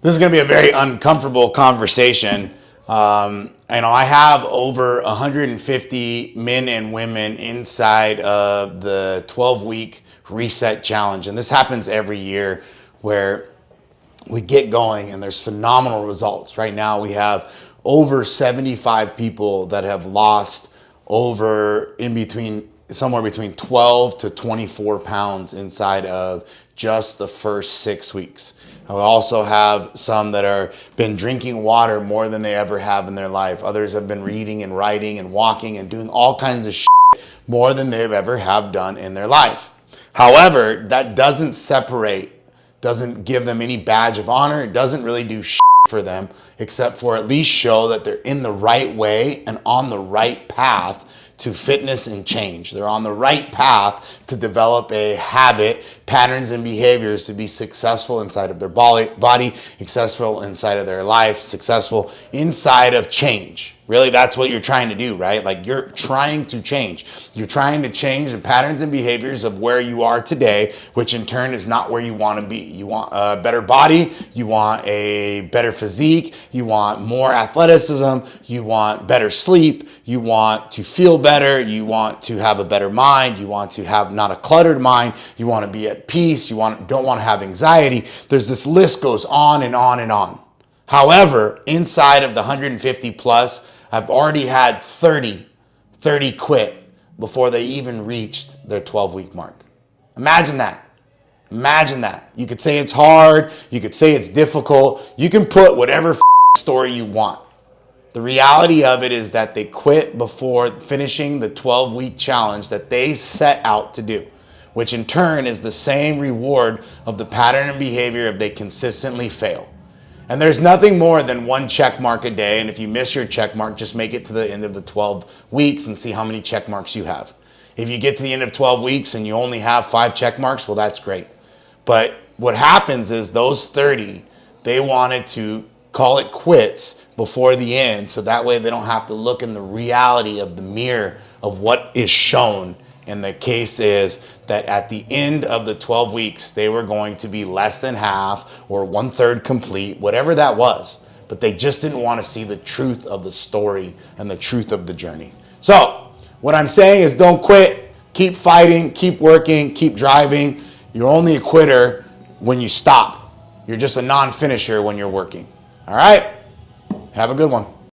This is going to be a very uncomfortable conversation. I have over 150 men and women inside of the 12-week reset challenge. And this happens every year where we get going and there's phenomenal results. Right now we have over 75 people that have lost somewhere between 12 to 24 pounds inside of just the first 6 weeks. I also have some that are been drinking water more than they ever have in their life. Others have been reading and writing and walking and doing all kinds of shit more than they've ever have done in their life. However, that doesn't give them any badge of honor. It doesn't really do shit for them, except for at least show that they're in the right way and on the right path to fitness and change. They're on the right path to develop a habit, patterns, and behaviors to be successful inside of their body, successful inside of their life, successful inside of change. Really, that's what you're trying to do, right? Like, you're trying to change. You're trying to change the patterns and behaviors of where you are today, which in turn is not where you want to be. You want a better body. You want a better physique. You want more athleticism. You want better sleep. You want to feel better. You want to have a better mind. You want to have not a cluttered mind. You want to be at peace. You don't want to have anxiety. There's this list goes on and on and on. However, inside of the 150 plus, I've already had 30 quit before they even reached their 12-week mark. Imagine that. Imagine that. You could say it's hard. You could say it's difficult. You can put whatever story you want. The reality of it is that they quit before finishing the 12-week challenge that they set out to do, which in turn is the same reward of the pattern and behavior if they consistently fail. And there's nothing more than one check mark a day. And if you miss your check mark, just make it to the end of the 12 weeks and see how many check marks you have. If you get to the end of 12 weeks and you only have 5 check marks, well, that's great. But what happens is those 30, they wanted to call it quits before the end. So that way they don't have to look in the reality of the mirror of what is shown. And the case is that at the end of the 12 weeks, they were going to be less than half or 1/3 complete, whatever that was. But they just didn't want to see the truth of the story and the truth of the journey. So what I'm saying is don't quit. Keep fighting, keep working, keep driving. You're only a quitter when you stop. You're just a non-finisher when you're working. All right? Have a good one.